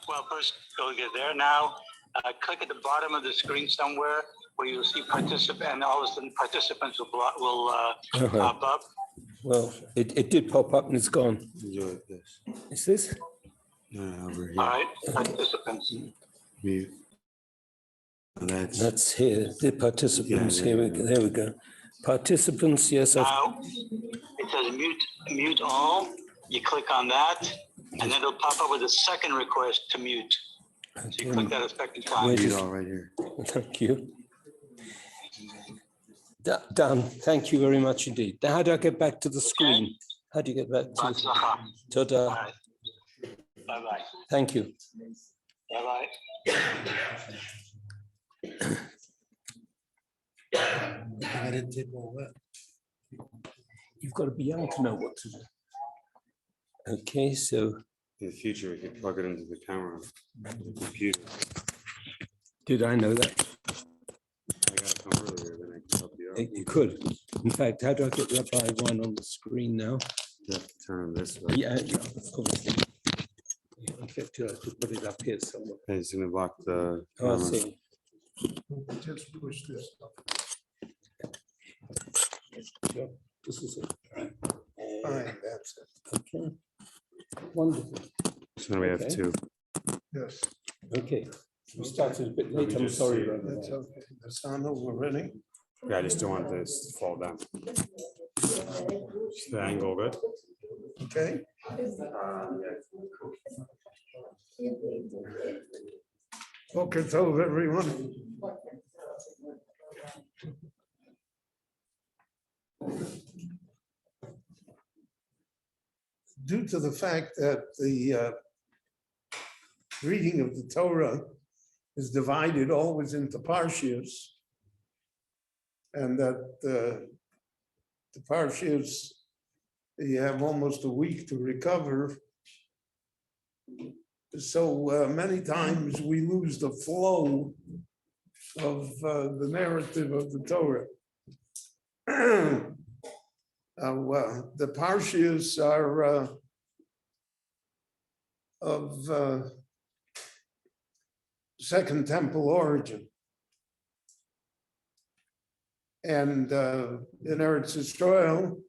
Well, first go get there. Now, click at the bottom of the screen somewhere where you'll see participant, and all of a sudden participants will pop up. Well, it did pop up and it's gone. Enjoy this. Is this? No, over here. All right, participants. Mute. That's here. The participants. Yeah, There we go. Participants. Yes. Now, it says mute all. You click on that, and then it'll pop up with a second request to mute. So you click that a second time. Mute all right here. Thank you. Done. Thank you very much indeed. Now, how do I get back to the screen? How do you get back to the screen? Ta-da. Right. Bye-bye. Thank you. Bye-bye. You've got to be young to know what to do. Okay, so In the future, we could plug it into the camera, the computer. did I know that? I got to come earlier, then I can help you out. You could. In fact, how do I get Rabbi Wein on the screen now? You have to turn this way. Yeah, of course. Yeah, in fact, you have to put it up here somewhere. Okay, it's gonna block the. Oh, I camera. see. Just push this up. Sure. This is it. Fine, that's it. Okay. Wonderful. So now we have Okay. two. Yes, Okay. We started a bit late. I'm sorry. Rabbi that's Wein. okay. The sound already. Yeah, I just don't want this to fall down. Is the angle good? Okay. Boker Tov, everyone. Due to the fact that the reading of the Torah is divided always into parshias, and that the parshias, you have almost a week to recover. So many times we lose the flow of the narrative of the Torah. The parshias are of Second Temple origin. And in Eretz Israel,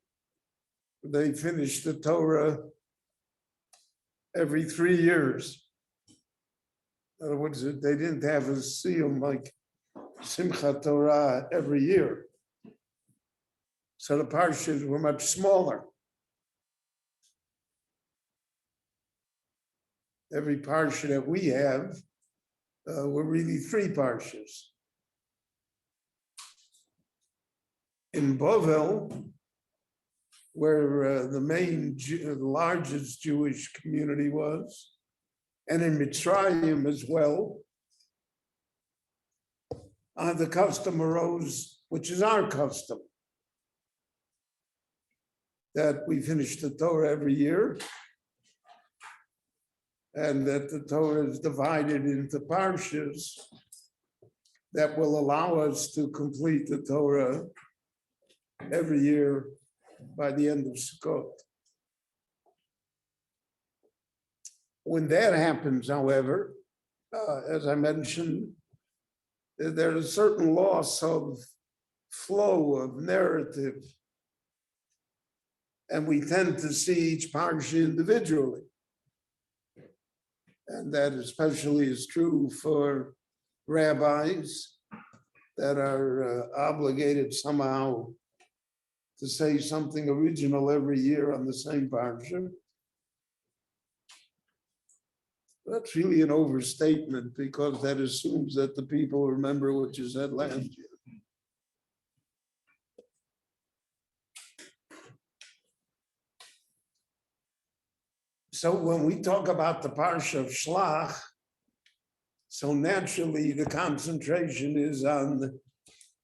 they finished the Torah every 3 years. In other words, they didn't have a siyum like Simchat Torah every year. So the parshas were much smaller. Every parsha that we have were really 3 parshas. In Bovel, where the largest Jewish community was, and in Mitzrayim as well, the custom arose, which is our custom, that we finish the Torah every year, and that the Torah is divided into parshas that will allow us to complete the Torah every year by the end of Sukkot. When that happens, however, as I mentioned, there's a certain loss of flow of narrative, and we tend to see each parsha individually. And that especially is true for rabbis that are obligated somehow to say something original every year on the same parsha. That's really an overstatement, because that assumes that the people remember what you said last year. So when we talk about the Parsha of Shlach, so naturally the concentration is on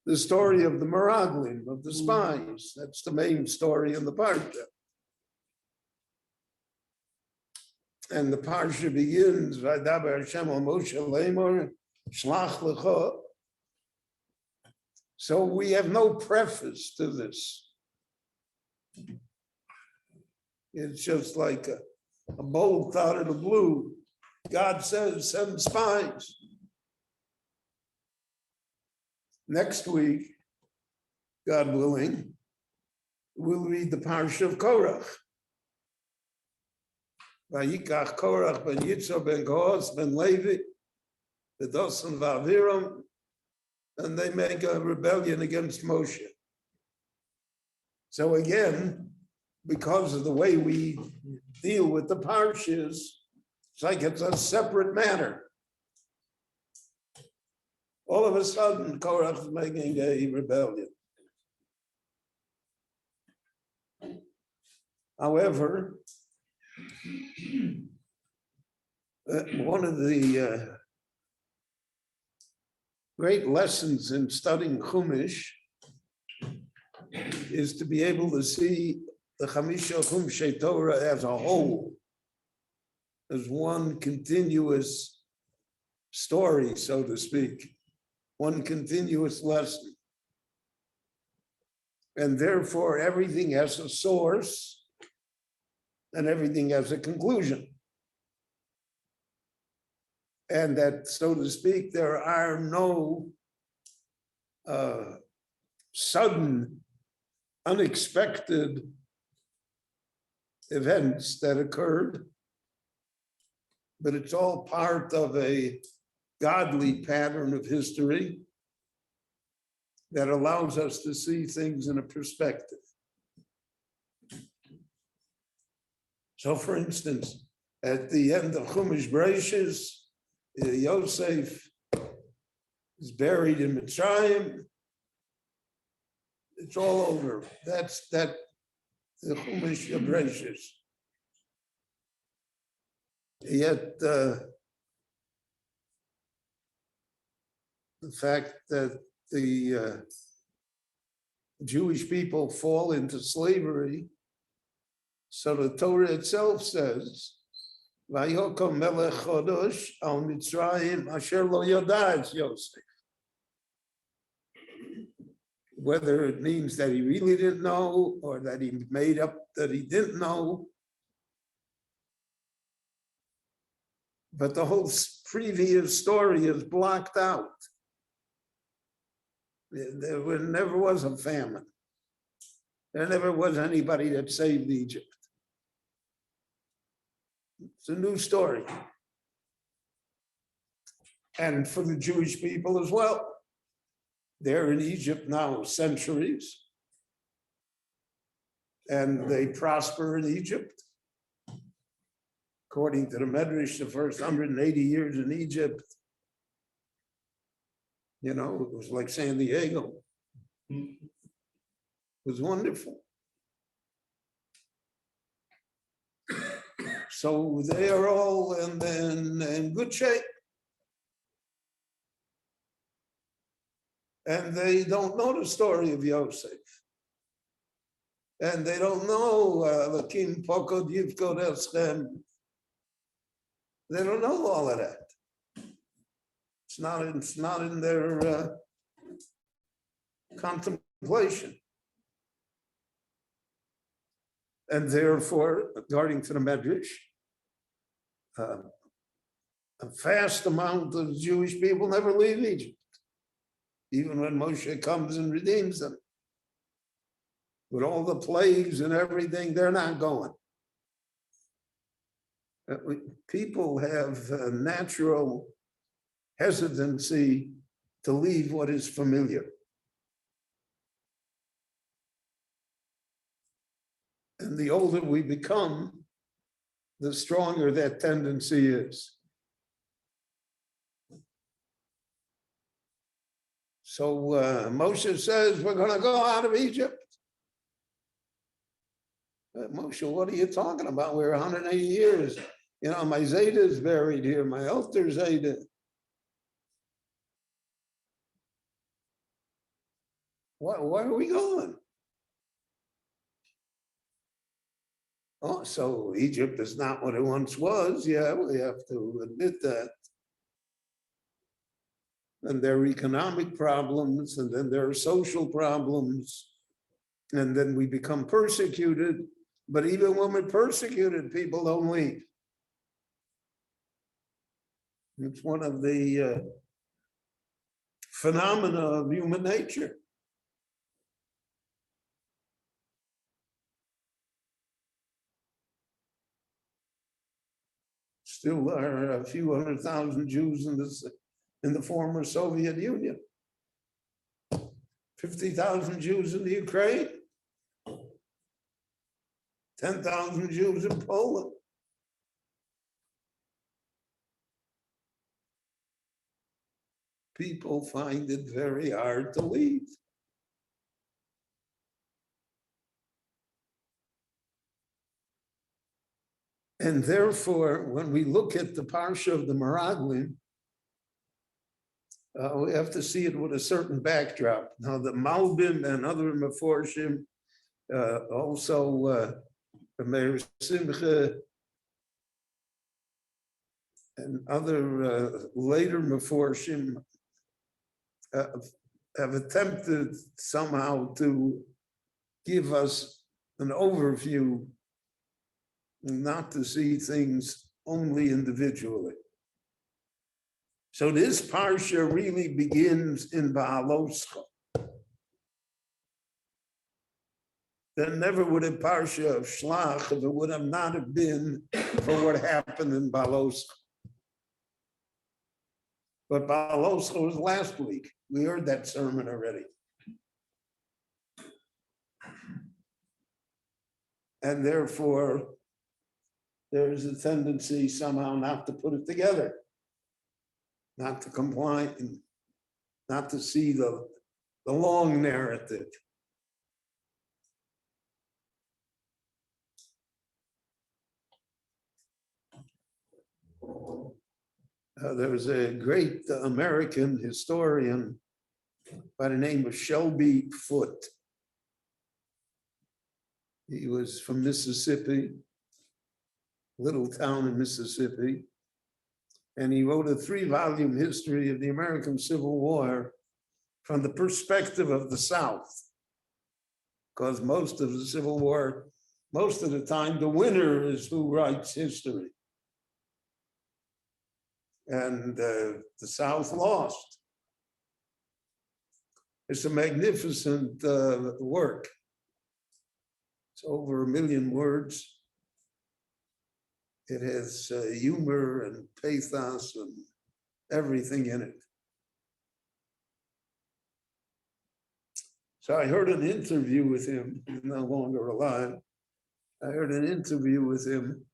the story of the Meraglim, of the spies. That's the main story in the Parsha. And the Parsha begins, Vaydaber Hashem al Moshe Lemor, Shlach Lecha. So we have no preface to this. It's just like a bolt out of the blue. God says, send spies. Next week, God willing, we'll read the Parsha of Korach. Vayikach Korach ben Yitzhak ben Kohath ben Levi, v'dosan v'aviram, and they make a rebellion against Moshe. So again, because of the way we deal with the Parshas, it's like it's a separate matter. All of a sudden, Korach is making a rebellion. However, one of the great lessons in studying Chumash is to be able to see the Chamisha Chumshei Torah as a whole, as one continuous story, so to speak, one continuous lesson. And therefore, everything has a source and everything has a conclusion. And that, so to speak, there are no sudden, unexpected events that occurred, but it's all part of a godly pattern of history that allows us to see things in a perspective. So for instance, at the end of Chumash Bereishis, Yosef is buried in Mitzrayim. It's all over. That's the Chumash Bereishis. Yet the fact that the Jewish people fall into slavery, so the Torah itself says, "Vayokom melech chodosh al Mitzrayim asher lo yoda'et Yosef." Whether it means that he really didn't know or that he made up that he didn't know, but the whole previous story is blocked out. There never was a famine. There never was anybody that saved Egypt. It's a new story. And for the Jewish people as well. They're in Egypt now centuries. And they prosper in Egypt. According to the Medrash, the first 180 years in Egypt, you know, it was like San Diego. It was wonderful. So they are all in good shape. And they don't know the story of Yosef. And they don't know Lakim Pokod Yivkod Eschem. They don't know all of that. It's not in their contemplation. And therefore, according to the Medrash, a vast amount of Jewish people never leave Egypt, even when Moshe comes and redeems them. With all the plagues and everything, they're not going. People have a natural hesitancy to leave what is familiar. And the older we become, the stronger that tendency is. So Moshe says, we're going to go out of Egypt. Moshe, what are you talking about? We're 180 years. You know, my Zayda is buried here, my elder Zayda. Where are we going? Oh, so Egypt is not what it once was. Yeah, we have to admit that. And there are economic problems, and then there are social problems, and then we become persecuted. But even when we're persecuted, people don't leave. It's one of the phenomena of human nature. Still are a few 100,000 Jews in the former Soviet Union. 50,000 Jews in the Ukraine. 10,000 Jews in Poland. People find it very hard to leave. And therefore, when we look at the Parsha of the Meraglim, we have to see it with a certain backdrop. Now, the Malbim and other Meforshim, also Meir Simcha and other later Meforshim have attempted somehow to give us an overview, not to see things only individually. So this Parsha really begins in Baaloscha. There never would have Parsha of Shlach if it would have not have been for what happened in Baaloscha. But Baaloscha was last week. We heard that sermon already. And therefore, there is a tendency somehow not to put it together, not to comply, and not to see the long narrative. There was a great American historian by the name of Shelby Foote. He was from Mississippi, little town in Mississippi, and he wrote a 3-volume history of the American Civil War from the perspective of the South, because most of the Civil War, most of the time, the winner is who writes history. And the South lost. It's a magnificent work. It's over 1 million words. It has humor and pathos and everything in it. So I heard an interview with him. He's no longer alive. I heard an interview with him.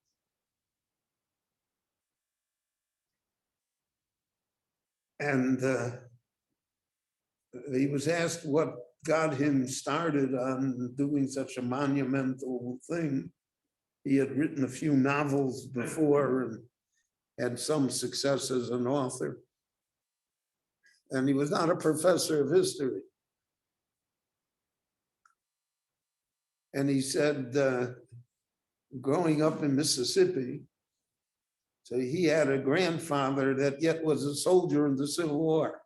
And he was asked what got him started on doing such a monumental thing. He had written a few novels before and had some success as an author. And he was not a professor of history. And he said, growing up in Mississippi, so he had a grandfather that yet was a soldier in the Civil War.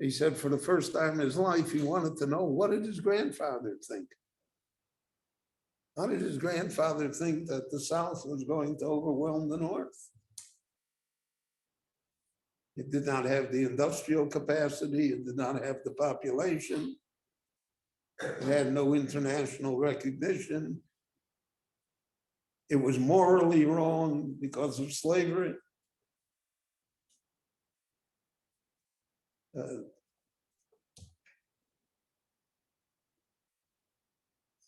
He said for the first time in his life, he wanted to know, what did his grandfather think? How did his grandfather think that the South was going to overwhelm the North? It did not have the industrial capacity. It did not have the population. It had no international recognition. It was morally wrong because of slavery.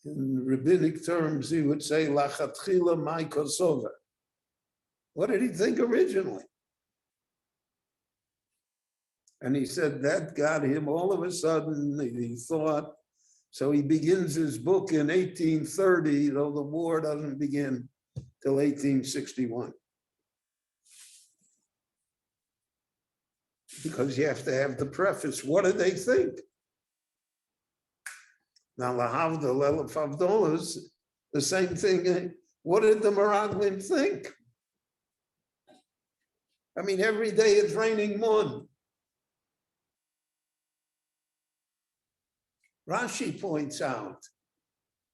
In rabbinic terms, he would say, Lachatchila mai kosova. What did he think originally? And he said that got him all of a sudden, he thought, so he begins his book in 1830, though the war doesn't begin till 1861. Because you have to have the preface. What did they think? Now, lahavdil elef havdolas, the same thing. What did the Meraglim think? I mean, every day it's raining mun. Rashi points out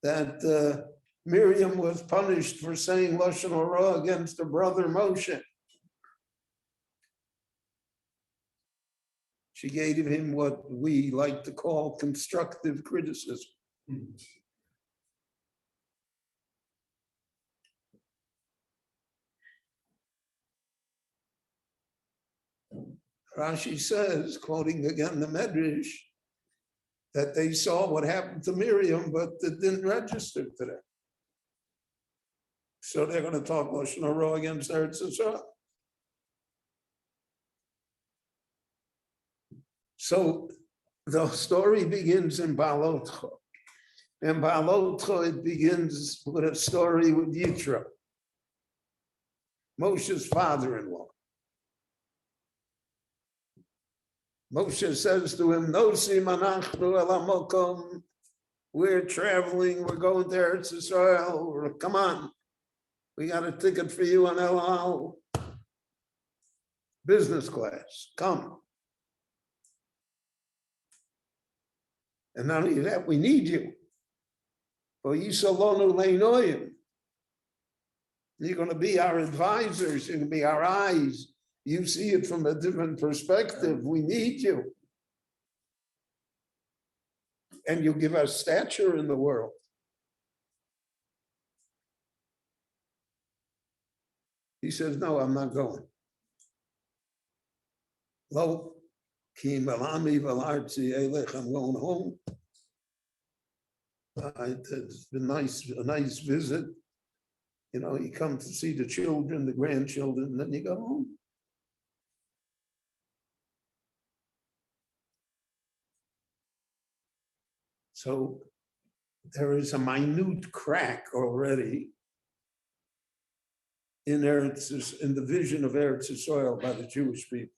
that Miriam was punished for saying Lashon Hara against her brother Moshe. She gave him what we like to call constructive criticism. Rashi says, quoting again the Medrash, that they saw what happened to Miriam, but it didn't register to them. So they're going to talk Lashon Hara against Eretz Yisrael. So the story begins in Balotcha. In Balotcha, it begins with a story with Yitro, Moshe's father-in-law. Moshe says to him, Nosim anachnu el hamokom. We're traveling, we're going to Eretz Yisrael. Come on, we got a ticket for you on El Al. Business class, come. And not only that, we need you. For Yisalonu Leinoyim. You're going to be our advisors, you're going to be our eyes. You see it from a different perspective. We need you. And you give us stature in the world. He says, no, I'm not going. Lo, ki malami velartzi elech, I'm going home. It's been a nice visit. You know, you come to see the children, the grandchildren, and then you go home. So there is a minute crack already in the vision of Eretz Yisrael by the Jewish people.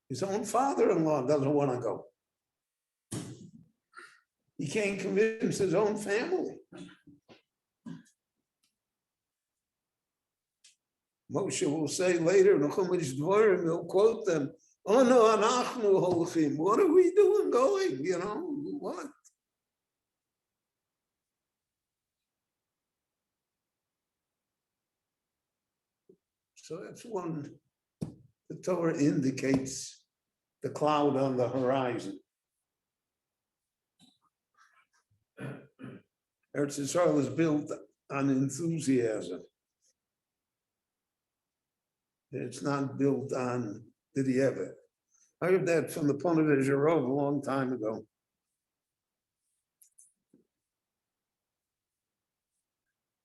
His own father-in-law doesn't want to go. He can't convince his own family. Moshe will say later in the Chumash Dvarim, he'll quote them, oh no, anachnu holchim. What are we doing going? You know, what? So that's one, the Torah indicates the cloud on the horizon. Eretz Yisrael is built on enthusiasm. It's not built on Didiyevet. I heard that from the Ponah Jarov a long time ago.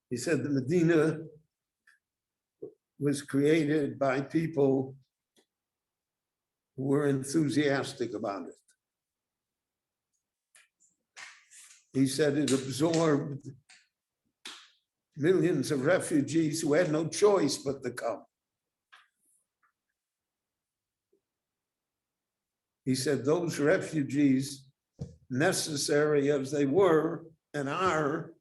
He said the Medina was created by people who were enthusiastic about it. He said it absorbed millions of refugees who had no choice but to come. He said those refugees, necessary as they were and are,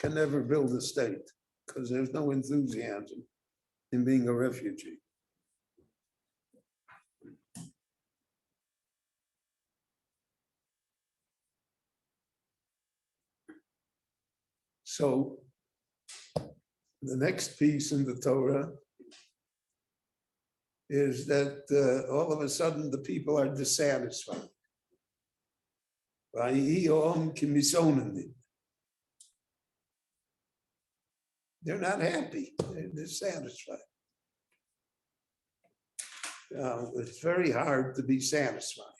can never build a state because there's no enthusiasm in being a refugee. So the next piece in the Torah is that all of a sudden the people are dissatisfied. They're not happy, they're dissatisfied. It's very hard to be satisfied.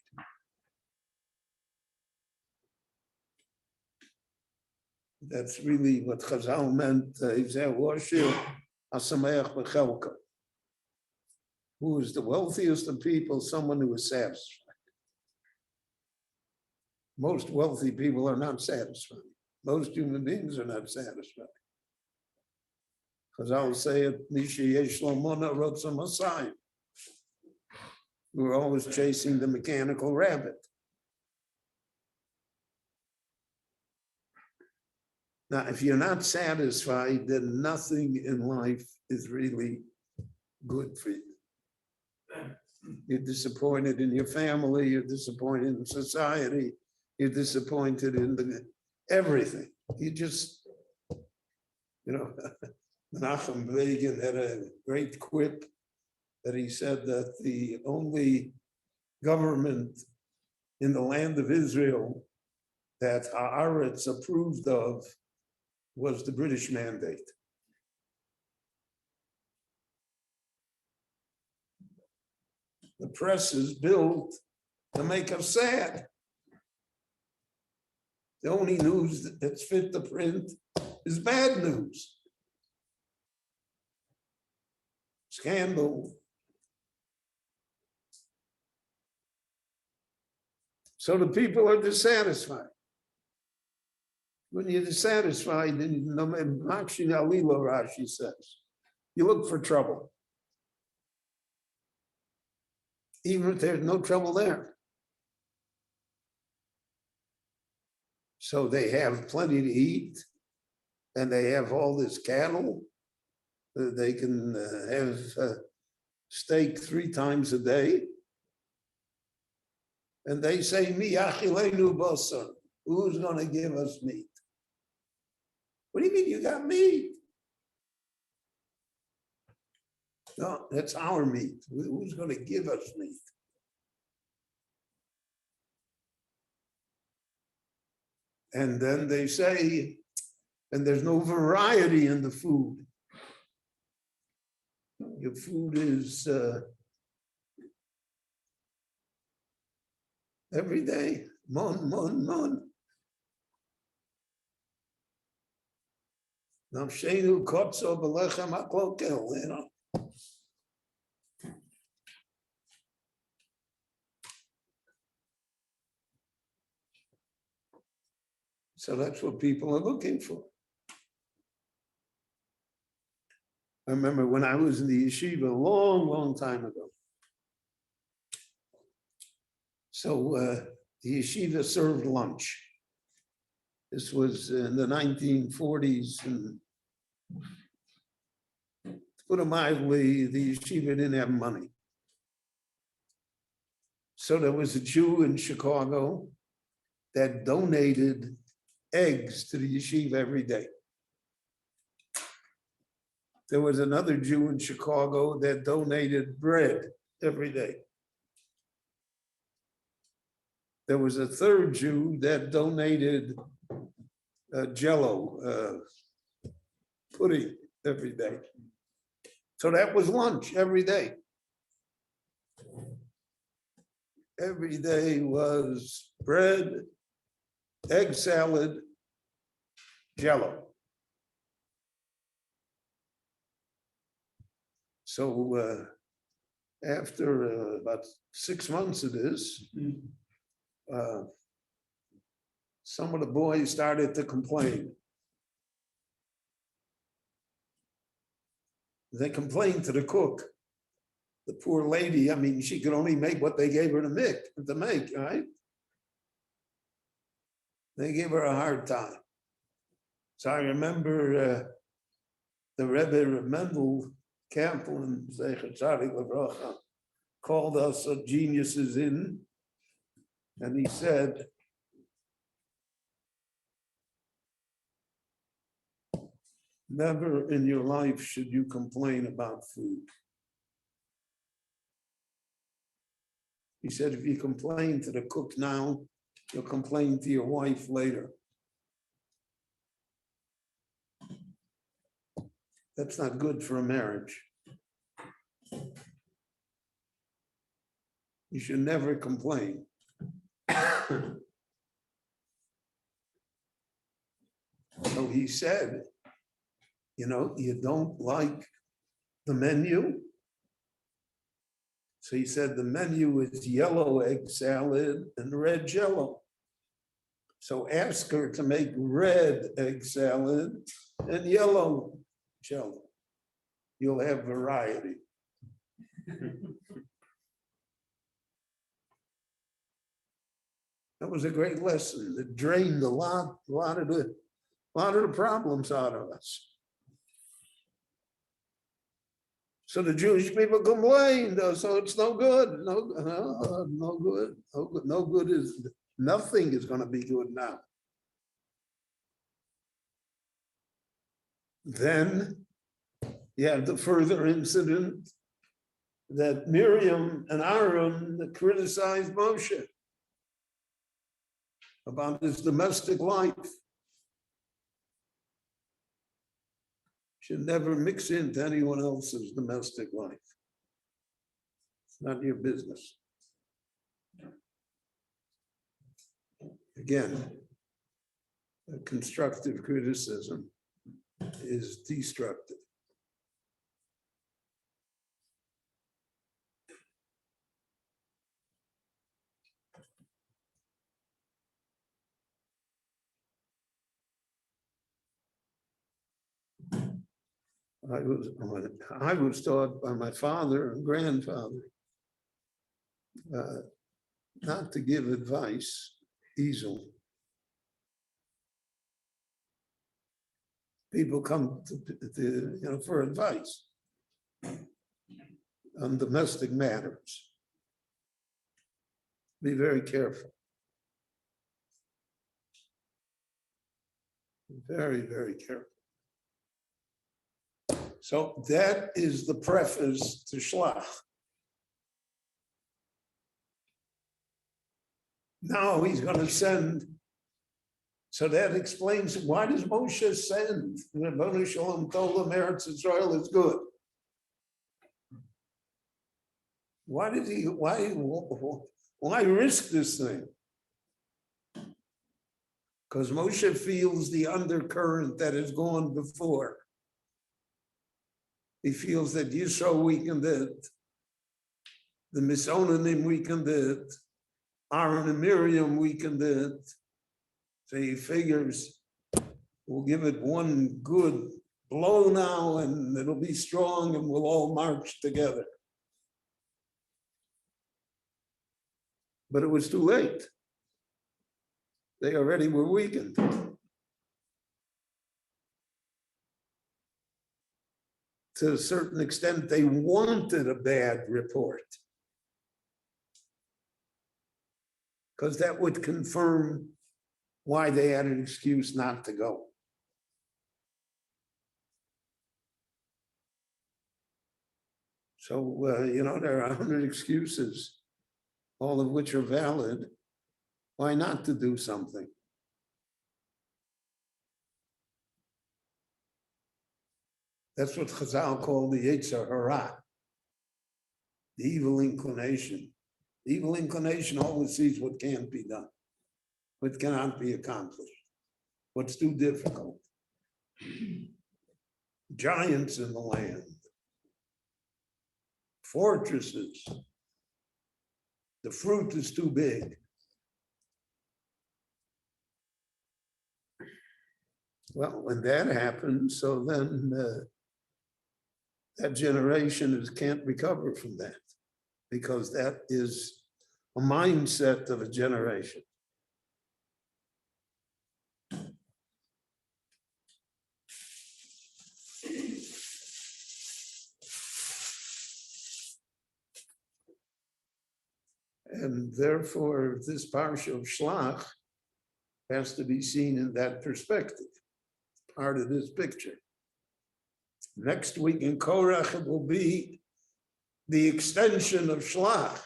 That's really what Chazal meant. Who is the wealthiest of people? Someone who is satisfied. Most wealthy people are not satisfied. Most human beings are not satisfied. Chazal say it, we're always chasing the mechanical rabbit. Now, if you're not satisfied, then nothing in life is really good for you. You're disappointed in your family, you're disappointed in society, You're disappointed in everything. You just, Menachem Begin had a great quip that he said that the only government in the land of Israel that Haaretz approved of was the British Mandate. The press is built to make us sad. The only news that's fit to print is bad news. Scandal. So the people are dissatisfied. When you're dissatisfied, then Rashi says, you look for trouble. Even if there's no trouble there. So they have plenty to eat, and they have all this cattle. They can have steak 3 times a day. And they say, Mi achilenu basar, who's going to give us meat? What do you mean you got meat? No, that's our meat. Who's going to give us meat? And then they say, and there's no variety in the food. Your food is every day, mon. Nafshenu kotzo b'lechem haklokel, So that's what people are looking for. I remember when I was in the yeshiva a long time ago. So the yeshiva served lunch. This was in the 1940s. And to put it mildly, the yeshiva didn't have money. So there was a Jew in Chicago that donated eggs to the yeshiva every day. There was another Jew in Chicago that donated bread every day. There was a third Jew that donated Jello pudding every day. So that was lunch every day. Every day was bread, egg salad, Jello. So after about 6 months of this, some of the boys started to complain. They complained to the cook. The poor lady, I mean, she could only make what they gave her to make, right? They gave her a hard time. So I remember the Rebbe Mendel Kaplan, Zecher Tzadik Livracha, called us geniuses in, and he said, never in your life should you complain about food. He said, if you complain to the cook now, you'll complain to your wife later. That's not good for a marriage. You should never complain. So he said, you don't like the menu? So he said, the menu is yellow egg salad and red Jello. So ask her to make red egg salad and yellow Jello. You'll have variety. That was a great lesson. It drained a lot of the problems out of us. So the Jewish people complained, so it's no good. No good is Nothing is going to be good now. Then you have the further incident that Miriam and Aaron criticized Moshe about his domestic life. Should never mix into anyone else's domestic life. It's not your business. Again, a constructive criticism is destructive. I was taught by my father and grandfather not to give advice easily. People come to for advice on domestic matters. Be very careful. Very, very careful. So that is the preface to Shlach. Now he's going to send. So that explains why does Moshe send? Ribono Shalom told him Eretz Israel is good. Why did he? Why risk this thing? Because Moshe feels the undercurrent that has gone before. He feels that Yisro weakened it, the Misonanim weakened it, Aaron and Miriam weakened it. So he figures we'll give it one good blow now and it'll be strong and we'll all march together. But it was too late. They already were weakened. To a certain extent, they wanted a bad report because that would confirm why they had an excuse not to go. So, there are 100 excuses, all of which are valid. Why not to do something? That's what Chazal called the Yetzer Hara, the evil inclination. The evil inclination always sees what can't be done, what cannot be accomplished, what's too difficult. Giants in the land, fortresses, the fruit is too big. Well, when that happens, so then that generation can't recover from that because that is a mindset of a generation. And therefore, this Parsha of Shlach has to be seen in that perspective, part of this picture. Next week in Korach, it will be the extension of Shlach.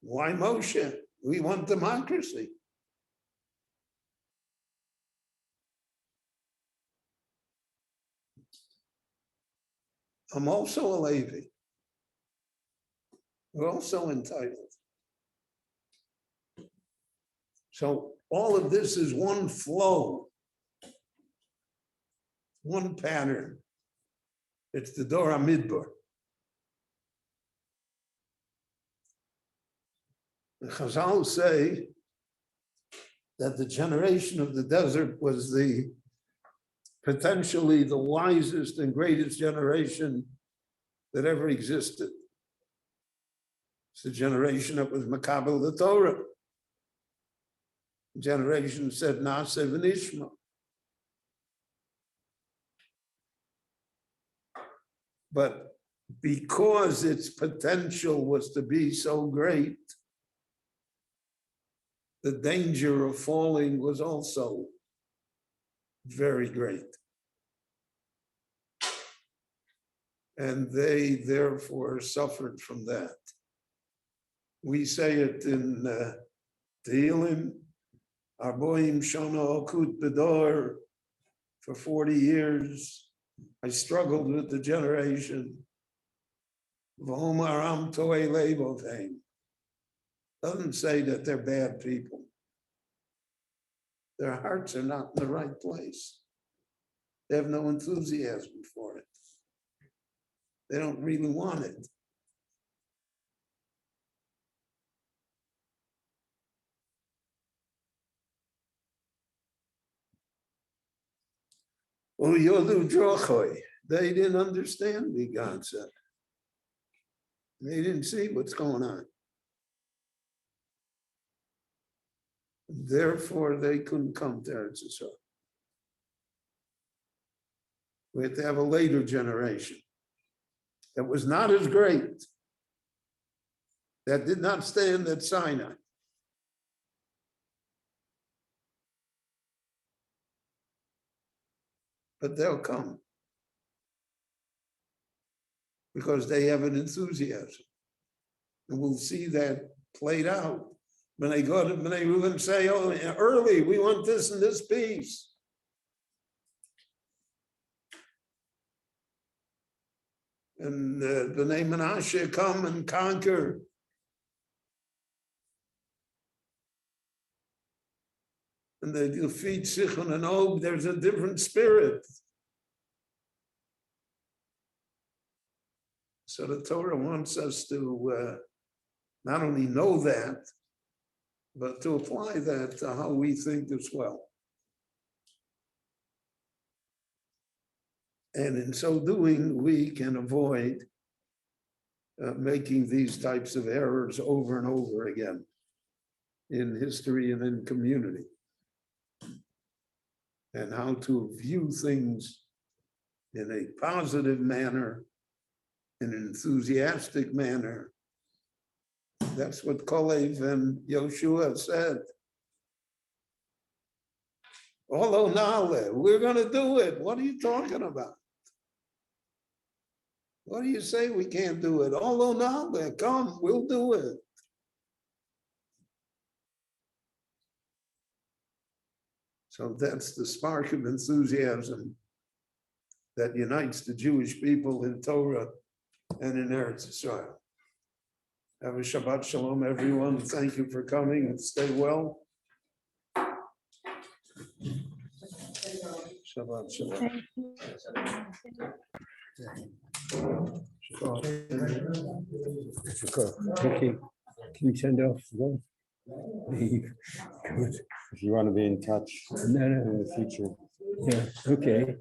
Why Moshe? We want democracy. I'm also a Levi. We're also entitled. So all of this is one flow, one pattern. It's the Dor HaMidbar. The Chazal say that the generation of the desert was potentially the wisest and greatest generation that ever existed. It's the generation that was Makabel the Torah. The generation said Na'aseh v'nishma. But because its potential was to be so great, the danger of falling was also very great. And they therefore suffered from that. We say it in Tehillim, Arboim Shana Okut Bedor. For 40 years, I struggled with the generation. V'omar toei levovein. Doesn't say that they're bad people. Their hearts are not in the right place. They have no enthusiasm for it. They don't really want it. They didn't understand me, God said. They didn't see what's going on. Therefore, they couldn't come to Eretz Yisrael. We had to have a later generation that was not as great, that did not stand at Sinai. But they'll come because they have an enthusiasm. And we'll see that played out. When they go to, when they even say, oh, early, we want this and this piece. And the Bnei Menashe come and conquer. And they defeat Sichon and Og. There's a different spirit. So the Torah wants us to not only know that, but to apply that to how we think as well. And in so doing, we can avoid making these types of errors over and over again in history and in community. And how to view things in a positive manner, in an enthusiastic manner. That's what Kalev and Yoshua said. Although Nale, we're going to do it. What are you talking about? What do you say we can't do it? Although Nale, come, we'll do it. So that's the spark of enthusiasm that unites the Jewish people in Torah and in Eretz Yisrael. Have a Shabbat Shalom, everyone. Thank you for coming and stay well. Shabbat Shalom. Thank you. Can you send off as well? Leave. Good. If you want to be in touch No, no. in the future. Yeah, okay.